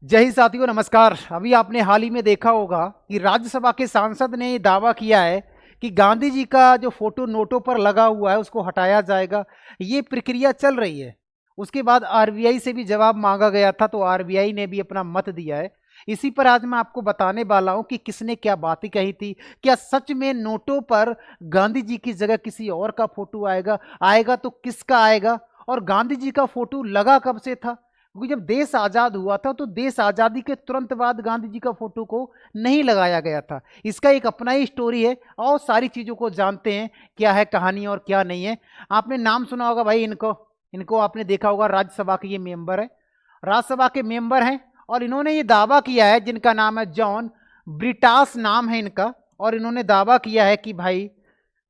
जय हिंद साथियों, नमस्कार। अभी आपने हाल ही में देखा होगा कि राज्यसभा के सांसद ने ये दावा किया है कि गांधी जी का जो फोटो नोटों पर लगा हुआ है उसको हटाया जाएगा। ये प्रक्रिया चल रही है। उसके बाद आरबीआई से भी जवाब मांगा गया था, तो आरबीआई ने भी अपना मत दिया है। इसी पर आज मैं आपको बताने वाला हूं कि किसने क्या बातें कही थी। क्या सच में नोटों पर गांधी जी की जगह किसी और का फोटो आएगा? आएगा तो किसका आएगा? और गांधी जी का फोटो लगा कब से था? क्योंकि जब देश आजाद हुआ था तो देश आजादी के तुरंत बाद गांधी जी का फोटो को नहीं लगाया गया था। इसका एक अपना ही स्टोरी है और सारी चीजों को जानते हैं, क्या है कहानी और क्या नहीं है। आपने नाम सुना होगा भाई, इनको इनको आपने देखा होगा। राज्यसभा के ये मेंबर है, राज्यसभा के मेंबर हैं। और इन्होंने ये दावा किया है, जिनका नाम है जॉन ब्रिटास नाम है इनका। और इन्होंने दावा किया है कि भाई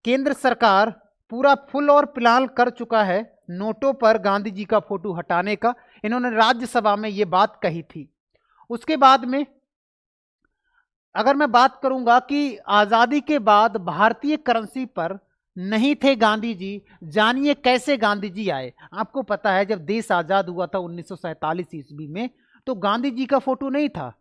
केंद्र सरकार पूरा फुल और प्लान कर चुका है नोटों पर गांधी जी का फोटो हटाने का। इन्होंने राज्यसभा में यह बात कही थी। उसके बाद में अगर मैं बात करूंगा कि आजादी के बाद भारतीय करेंसी पर नहीं थे गांधी जी, जानिए कैसे गांधी जी आए। आपको पता है जब देश आजाद हुआ था 1947 ईस्वी में, तो गांधी जी का फोटो नहीं था।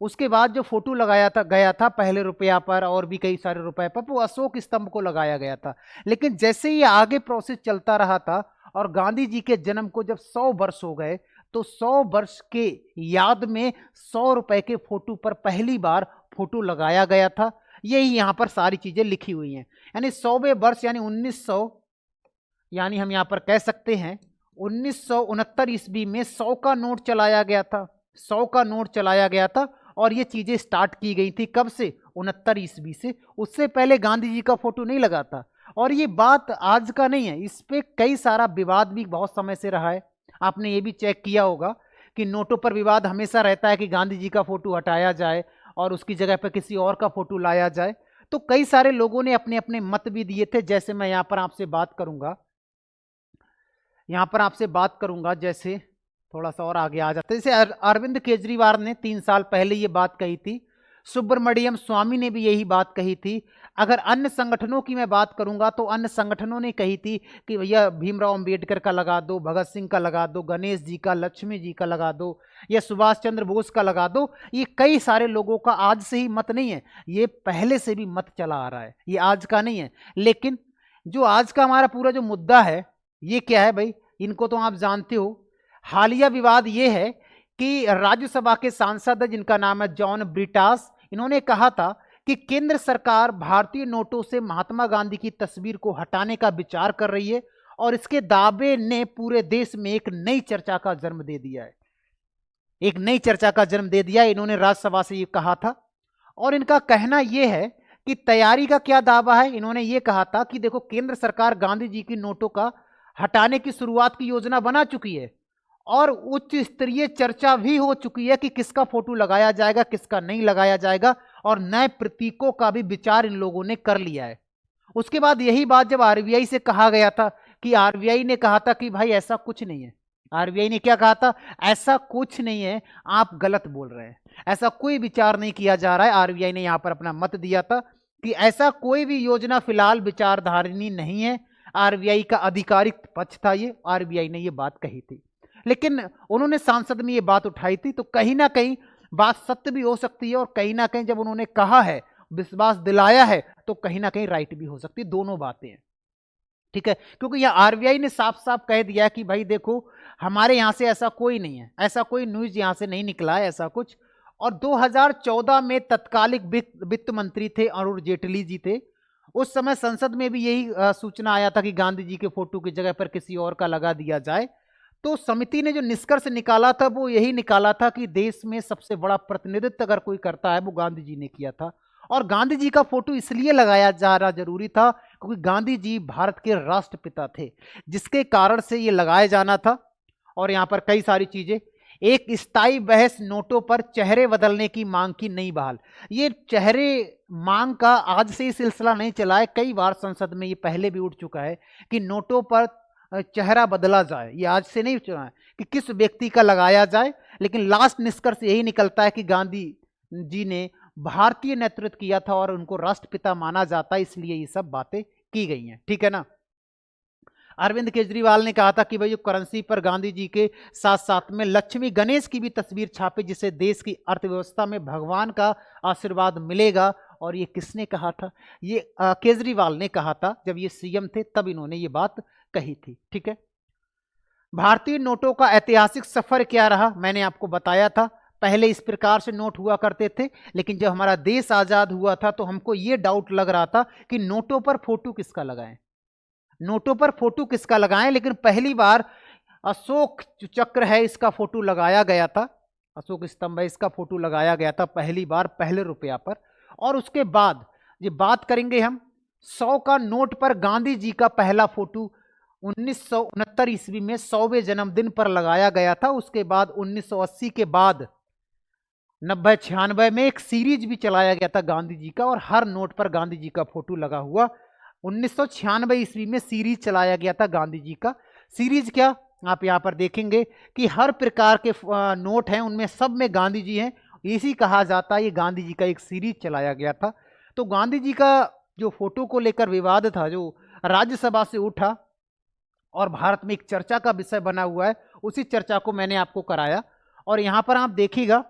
उसके बाद जो फोटो लगाया था गया था पहले रुपया पर और भी कई सारे रुपए पर, वो अशोक स्तंभ को लगाया गया था। लेकिन जैसे ही आगे प्रोसेस चलता रहा था और गांधी जी के जन्म को जब 100 वर्ष हो गए, तो 100 वर्ष के याद में 100 रुपए के फोटो पर पहली बार फोटो लगाया गया था। यही यहां पर सारी चीजें लिखी हुई हैं। यानी 100वें वर्ष यानी 1900, यानी हम यहां पर कह सकते हैं 1969 ईस्वी में 100 का नोट चलाया गया था। 100 का नोट चलाया गया था और ये चीजें स्टार्ट की गई थी कब से? 69 ईस्वी से। उससे पहले गांधी जी का फोटो नहीं लगा था। और ये बात आज का नहीं है, इस पे कई सारा विवाद भी बहुत समय से रहा है। आपने ये भी चेक किया होगा कि नोटों पर विवाद हमेशा रहता है कि गांधी जी का फोटो हटाया जाए और उसकी जगह पर किसी और का फोटो लाया जाए। तो कई सारे लोगों ने अपने अपने मत भी दिए थे। जैसे मैं यहां पर आपसे बात करूंगा, जैसे थोड़ा सा और आगे आ जाते हैं। जैसे अरविंद केजरीवाल ने 3 साल पहले ये बात कही थी। सुब्रमण्यम स्वामी ने भी यही बात कही थी। अगर अन्य संगठनों की मैं बात करूंगा तो अन्य संगठनों ने कही थी कि भैया भीमराव अंबेडकर का लगा दो, भगत सिंह का लगा दो, गणेश जी का, लक्ष्मी जी का लगा दो, या सुभाष चंद्र बोस का लगा दो। ये कई सारे लोगों का आज से ही मत नहीं है, ये पहले से भी मत चला आ रहा है, ये आज का नहीं है। लेकिन जो आज का हमारा पूरा जो मुद्दा है, ये क्या है भाई? इनको तो आप जानते हो। हालिया विवाद ये है कि राज्यसभा के सांसद जिनका नाम है जॉन ब्रिटास, इन्होंने कहा था कि केंद्र सरकार भारतीय नोटों से महात्मा गांधी की तस्वीर को हटाने का विचार कर रही है। और इसके दावे ने पूरे देश में एक नई चर्चा का जन्म दे दिया है, एक नई चर्चा का जन्म दे दिया। इन्होंने राज्यसभा से ये कहा था। और इनका कहना यह है कि तैयारी का क्या दावा है। इन्होंने ये कहा था कि देखो, केंद्र सरकार गांधी जी की नोटों का हटाने की शुरुआत की योजना बना चुकी है और उच्च स्तरीय चर्चा भी हो चुकी है कि किसका फोटो लगाया जाएगा, किसका नहीं लगाया जाएगा। और नए प्रतीकों का भी विचार इन लोगों ने कर लिया है। उसके बाद यही बात जब आरबीआई से कहा गया था, कि आरबीआई ने कहा था कि भाई ऐसा कुछ नहीं है। आरबीआई ने क्या कहा था? ऐसा कुछ नहीं है, आप गलत बोल रहे हैं, ऐसा कोई विचार नहीं किया जा रहा है। आरबीआई ने यहां पर अपना मत दिया था कि ऐसा कोई भी योजना फिलहाल विचारधारिणी नहीं है। आरबीआई का आधिकारिक पक्ष था ये, आरबीआई ने ये बात कही थी। लेकिन उन्होंने सांसद में ये बात उठाई थी, तो कहीं ना कहीं बात सत्य भी हो सकती है और कहीं ना कहीं जब उन्होंने कहा है, विश्वास दिलाया है, तो कहीं ना कहीं राइट भी हो सकती है। दोनों बातें हैं, ठीक है। क्योंकि यह आरबीआई ने साफ साफ कह दिया कि भाई देखो, हमारे यहां से ऐसा कोई नहीं है, ऐसा कोई न्यूज यहां से नहीं निकला है ऐसा कुछ। और 2014 में तत्कालिक वित्त मंत्री थे अरुण जेटली जी थे। उस समय संसद में भी यही सूचना आया था कि गांधी जी के फोटो की जगह पर किसी और का लगा दिया जाए। तो समिति ने जो निष्कर्ष निकाला था वो यही निकाला था कि देश में सबसे बड़ा प्रतिनिधित्व अगर कोई करता है वो गांधी जी ने किया था। और गांधी जी का फोटो इसलिए लगाया जा रहा जरूरी था क्योंकि गांधी जी भारत के राष्ट्रपिता थे, जिसके कारण से ये लगाया जाना था। और यहां पर कई सारी चीजें, एक स्थायी बहस नोटों पर चेहरे बदलने की मांग की नई बहाल। ये चेहरे मांग का आज से ही सिलसिला नहीं चला है, कई बार संसद में ये पहले भी उठ चुका है कि नोटों पर चेहरा बदला जाए। ये आज से नहीं चुना है कि किस व्यक्ति का लगाया जाए, लेकिन लास्ट निष्कर्ष यही निकलता है कि गांधी जी ने भारतीय नेतृत्व किया था और उनको राष्ट्रपिता माना जाता है, इसलिए ये सब बातें की गई हैं, ठीक है ना। अरविंद केजरीवाल ने कहा था कि भाई जो करेंसी पर गांधी जी के साथ साथ में लक्ष्मी गणेश की भी तस्वीर छापे, जिससे देश की अर्थव्यवस्था में भगवान का आशीर्वाद मिलेगा। और ये किसने कहा था? ये केजरीवाल ने कहा था, जब ये सीएम थे तब इन्होंने ये बात कही थी। ठीक है, भारतीय नोटों का ऐतिहासिक सफर क्या रहा, मैंने आपको बताया था। पहले इस प्रकार से नोट हुआ करते थे, लेकिन जब हमारा देश आजाद हुआ था तो हमको ये डाउट लग रहा था कि नोटों पर फोटो किसका लगाएं, नोटों पर फोटो किसका लगाएं। लेकिन पहली बार अशोक चक्र है इसका फोटो लगाया गया था, अशोक स्तंभ है इसका फोटो लगाया गया था पहली बार पहले रुपया पर। और उसके बाद ये बात करेंगे हम 100 का नोट पर गांधी जी का पहला फोटो 1969 ईस्वी में 100वें जन्मदिन पर लगाया गया था। उसके बाद 1980 के बाद 90-96 में एक सीरीज भी चलाया गया था गांधी जी का, और हर नोट पर गांधी जी का फोटो लगा हुआ। 1996 ईस्वी में सीरीज चलाया गया था गांधी जी का। सीरीज क्या, आप यहां पर देखेंगे कि हर प्रकार के नोट हैं, उनमें सब में गांधी जी हैं, इसी कहा जाता है ये गांधी जी का एक सीरीज चलाया गया था। तो गांधी जी का जो फोटो को लेकर विवाद था, जो राज्यसभा से उठा और भारत में एक चर्चा का विषय बना हुआ है, उसी चर्चा को मैंने आपको कराया। और यहां पर आप देखिएगा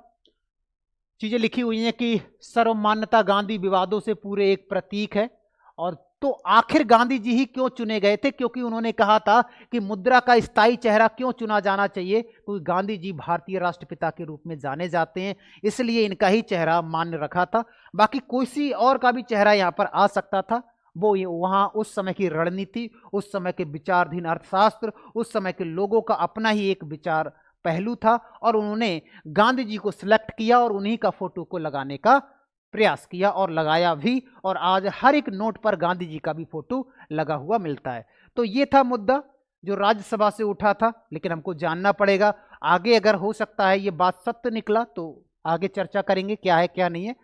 चीजें लिखी हुई हैं कि सर्वमान्यता गांधी विवादों से पूरे एक प्रतीक है। और तो आखिर गांधी जी ही क्यों चुने गए थे? क्योंकि उन्होंने कहा था कि मुद्रा का स्थायी चेहरा क्यों चुना जाना चाहिए, क्योंकि गांधी जी भारतीय राष्ट्रपिता के रूप में जाने जाते हैं, इसलिए इनका ही चेहरा मान्य रखा था। बाकी कोई सी और का भी चेहरा यहां पर आ सकता था, वो वहां उस समय की रणनीति, उस समय के विचारधीन अर्थशास्त्र, उस समय के लोगों का अपना ही एक विचार पहलू था, और उन्होंने गांधी जी को सिलेक्ट किया और उन्हीं का फोटो को लगाने का प्रयास किया और लगाया भी। और आज हर एक नोट पर गांधी जी का भी फोटो लगा हुआ मिलता है। तो ये था मुद्दा जो राज्यसभा से उठा था, लेकिन हमको जानना पड़ेगा आगे, अगर हो सकता है ये बात सत्य निकला तो आगे चर्चा करेंगे क्या है क्या नहीं है।